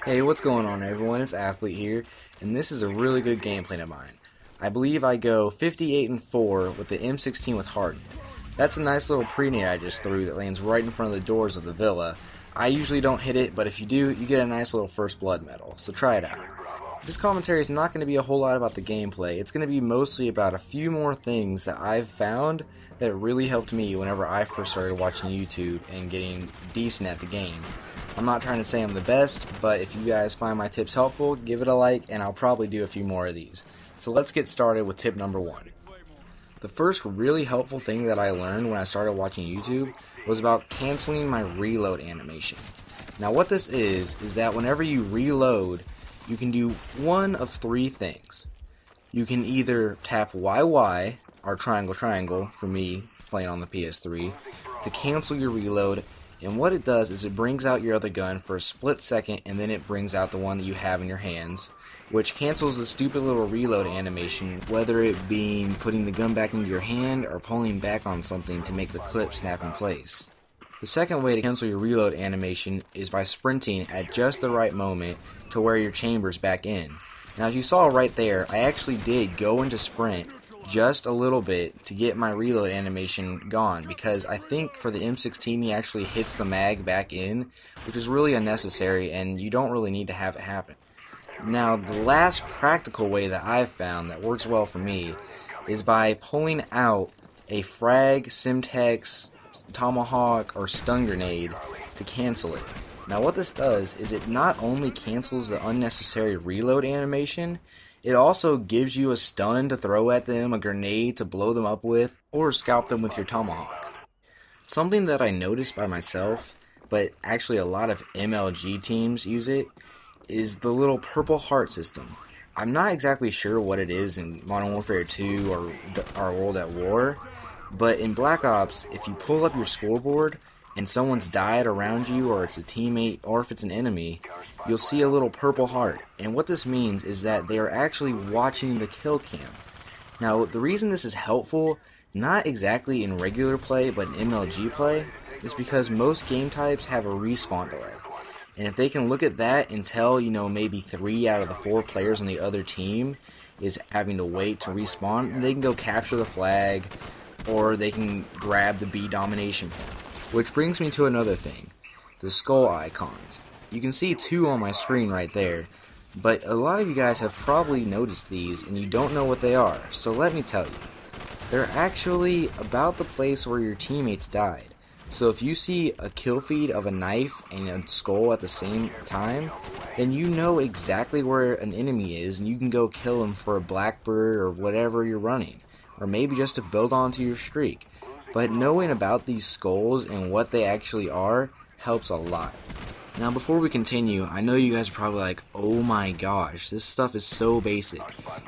Hey, what's going on everyone? It's Athlete here, and this is a really good game plan of mine. I believe I go 58-4 with the M16 with Hardened. That's a nice little pre-nade I just threw that lands right in front of the doors of the villa. I usually don't hit it, but if you do, you get a nice little first blood medal, so try it out. This commentary is not going to be a whole lot about the gameplay. It's going to be mostly about a few more things that I've found that really helped me whenever I first started watching YouTube and getting decent at the game. I'm not trying to say I'm the best, but if you guys find my tips helpful, give it a like, and I'll probably do a few more of these. So let's get started with tip number 1. The first really helpful thing that I learned when I started watching YouTube was about canceling my reload animation. Now what this is that whenever you reload, you can do one of 3 things. You can either tap YY, or triangle for me playing on the PS3, to cancel your reload, and what it does is it brings out your other gun for a split second, and then it brings out the one that you have in your hands, which cancels the stupid little reload animation, whether it being putting the gun back into your hand or pulling back on something to make the clip snap in place. The second way to cancel your reload animation is by sprinting at just the right moment to where your chamber's back in. Now as you saw right there, I actually did go into sprint just a little bit to get my reload animation gone, because I think for the M16 he actually hits the mag back in, which is really unnecessary and you don't really need to have it happen. Now the last practical way that I've found that works well for me is by pulling out a frag, Simtex, Tomahawk, or stun grenade to cancel it. Now what this does is it not only cancels the unnecessary reload animation, it also gives you a stun to throw at them, a grenade to blow them up with, or scalp them with your Tomahawk. Something that I noticed by myself, but actually a lot of MLG teams use it, is the little purple heart system. I'm not exactly sure what it is in Modern Warfare 2 or World at War, but in Black Ops, if you pull up your scoreboard and someone's died around you, or it's a teammate, or if it's an enemy, you'll see a little purple heart. And what this means is that they are actually watching the kill cam. Now, the reason this is helpful, not exactly in regular play, but in MLG play, is because most game types have a respawn delay. And if they can look at that and tell, maybe 3 out of the 4 players on the other team is having to wait to respawn, they can go capture the flag, or they can grab the B domination point. Which brings me to another thing, the skull icons. You can see 2 on my screen right there, but a lot of you guys have probably noticed these and you don't know what they are, so let me tell you. They're actually about the place where your teammates died. So if you see a kill feed of a knife and a skull at the same time, then you know exactly where an enemy is and you can go kill him for a blackbird or whatever you're running, or maybe just to build onto your streak. But knowing about these skulls and what they actually are helps a lot. Now before we continue, I know you guys are probably like, oh my gosh, this stuff is so basic.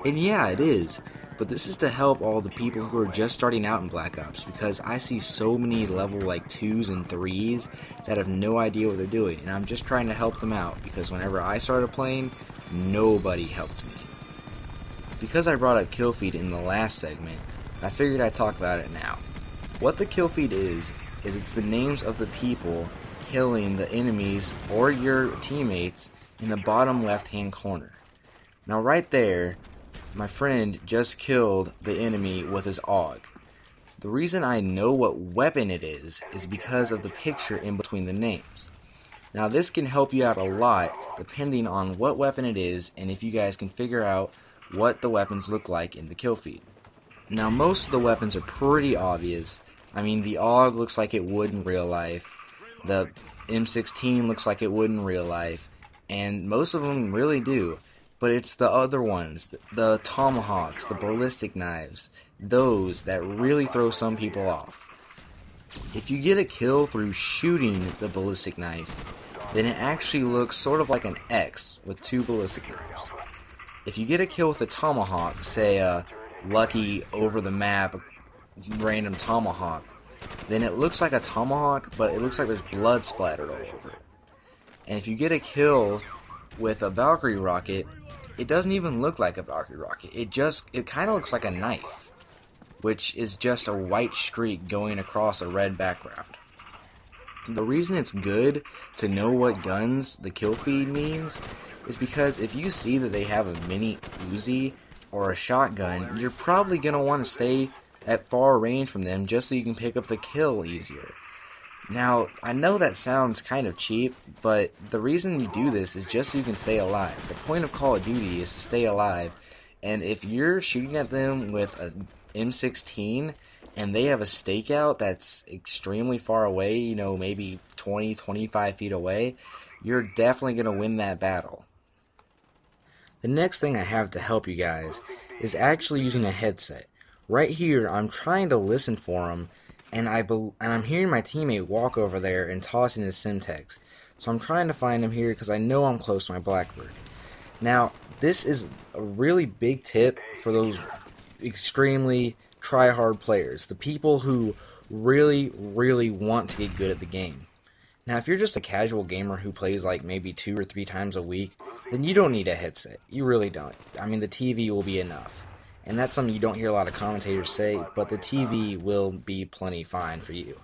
And yeah, it is. But this is to help all the people who are just starting out in Black Ops, because I see so many level 2s and 3s that have no idea what they're doing, and I'm just trying to help them out, because whenever I started playing, nobody helped me. Because I brought up kill feed in the last segment, I figured I'd talk about it now. What the kill feed is it's the names of the people killing the enemies or your teammates in the bottom left hand corner. Now right there, my friend just killed the enemy with his AUG. The reason I know what weapon it is because of the picture in between the names. Now this can help you out a lot depending on what weapon it is, and if you guys can figure out what the weapons look like in the kill feed. Now most of the weapons are pretty obvious. I mean, the AUG looks like it would in real life, the M16 looks like it would in real life, and most of them really do. But it's the other ones, the Tomahawks, the ballistic knives, those that really throw some people off. If you get a kill through shooting the ballistic knife, then it actually looks sort of like an X with 2 ballistic knives. If you get a kill with a Tomahawk, say a lucky over-the-map random Tomahawk, then it looks like a Tomahawk, but it looks like there's blood splattered all over it. And if you get a kill with a Valkyrie rocket, it doesn't even look like a Valkyrie rocket. It kind of looks like a knife, which is just a white streak going across a red background. The reason it's good to know what guns the kill feed means is because if you see that they have a mini Uzi or a shotgun, you're probably going to want to stay at far range from them just so you can pick up the kill easier. Now, I know that sounds kind of cheap, but the reason you do this is just so you can stay alive. The point of Call of Duty is to stay alive, and if you're shooting at them with an M16 and they have a stakeout that's extremely far away, you know, maybe 20, 25 feet away, you're definitely going to win that battle. The next thing I have to help you guys is actually using a headset. Right here, I'm trying to listen for them, and I'm hearing my teammate walk over there and tossing his Semtex. So I'm trying to find him here because I know I'm close to my Blackbird. Now, this is a really big tip for those extremely try-hard players, the people who really, really want to get good at the game. Now, if you're just a casual gamer who plays like maybe 2 or 3 times a week, then you don't need a headset. You really don't. I mean, the TV will be enough. And that's something you don't hear a lot of commentators say, but the TV will be plenty fine for you.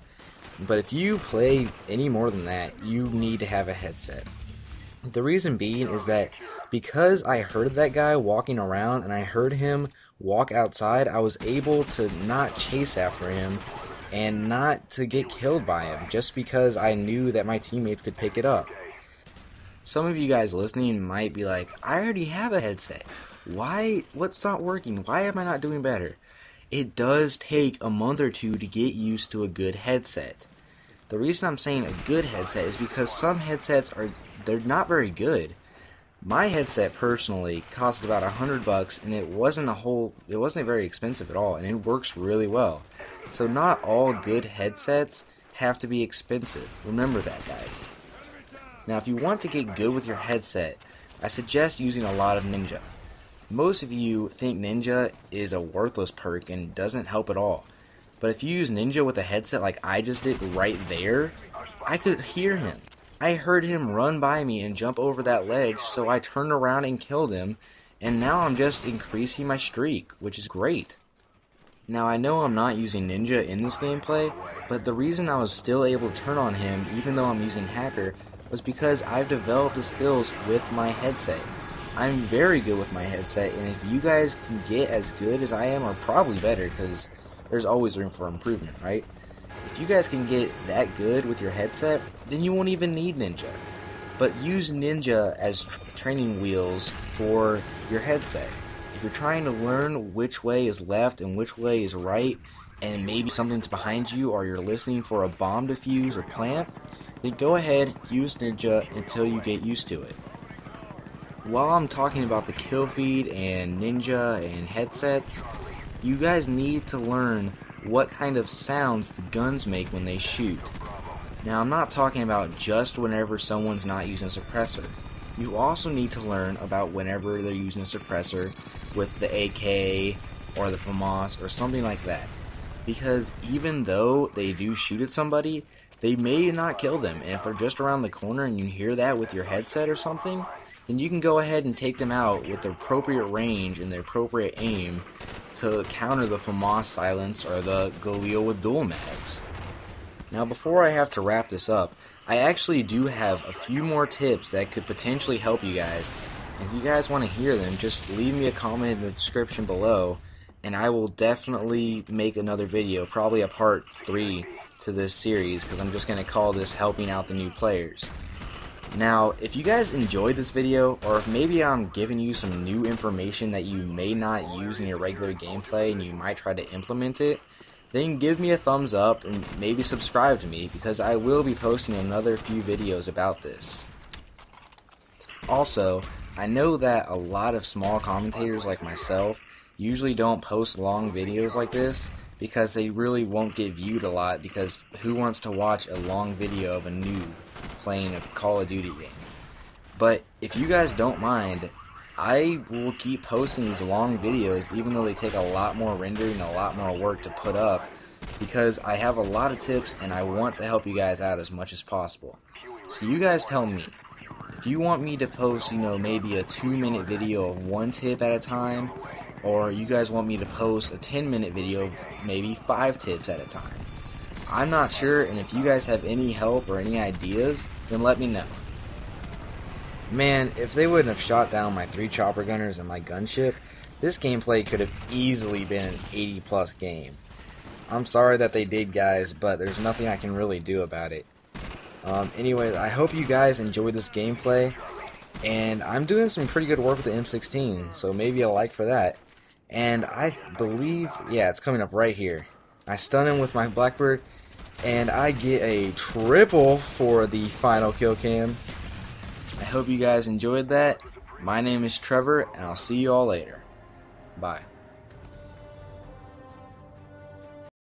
But if you play any more than that, you need to have a headset. The reason being is that because I heard that guy walking around and I heard him walk outside, I was able to not chase after him and not to get killed by him just because I knew that my teammates could pick it up. Some of you guys listening might be like, I already have a headset. What's not working? Why am I not doing better? It does take a month or two to get used to a good headset. The reason I'm saying a good headset is because some headsets they're not very good. My headset personally cost about $100 and it wasn't very expensive at all, and it works really well. So not all good headsets have to be expensive. Remember that, guys. Now, if you want to get good with your headset, I suggest using a lot of Ninja. Most of you think Ninja is a worthless perk and doesn't help at all. But if you use Ninja with a headset like I just did right there, I could hear him. I heard him run by me and jump over that ledge, so I turned around and killed him, and now I'm just increasing my streak, which is great. Now, I know I'm not using Ninja in this gameplay, but the reason I was still able to turn on him even though I'm using Hacker was because I've developed the skills with my headset. I'm very good with my headset, and if you guys can get as good as I am, or probably better, because there's always room for improvement, right? If you guys can get that good with your headset, then you won't even need Ninja. But use Ninja as training wheels for your headset. If you're trying to learn which way is left and which way is right, and maybe something's behind you, or you're listening for a bomb defuse or plant, then go ahead, use Ninja until you get used to it. While I'm talking about the kill feed and Ninja and headsets, you guys need to learn what kind of sounds the guns make when they shoot. Now, I'm not talking about just whenever someone's not using a suppressor. You also need to learn about whenever they're using a suppressor with the AK or the FAMAS or something like that. Because even though they do shoot at somebody, they may not kill them. And if they're just around the corner and you hear that with your headset or something, then you can go ahead and take them out with the appropriate range and the appropriate aim to counter the FAMAS silence or the Galil with dual mags. Now, before I have to wrap this up, I actually do have a few more tips that could potentially help you guys. If you guys want to hear them, just leave me a comment in the description below, and I will definitely make another video, probably a part 3 to this series, because I'm just going to call this Helping Out the New Players. Now, if you guys enjoyed this video, or if maybe I'm giving you some new information that you may not use in your regular gameplay and you might try to implement it, then give me a thumbs up and maybe subscribe to me, because I will be posting another few videos about this. Also, I know that a lot of small commentators like myself usually don't post long videos like this because they really won't get viewed a lot, because who wants to watch a long video of a noob playing a Call of Duty game? But if you guys don't mind, I will keep posting these long videos even though they take a lot more rendering and a lot more work to put up, because I have a lot of tips and I want to help you guys out as much as possible. So you guys tell me, if you want me to post, maybe a 2-minute video of one tip at a time, or you guys want me to post a 10-minute video of maybe 5 tips at a time. I'm not sure, and if you guys have any help or any ideas, then let me know. Man, if they wouldn't have shot down my 3 chopper gunners and my gunship, this gameplay could have easily been an 80+ game. I'm sorry that they did, guys, but there's nothing I can really do about it. Anyway, I hope you guys enjoyed this gameplay, and I'm doing some pretty good work with the M16, so maybe a like for that. And I believe, yeah, it's coming up right here. I stun him with my Blackbird, and I get a triple for the final kill cam. I hope you guys enjoyed that. My name is Trevor, and I'll see you all later. Bye.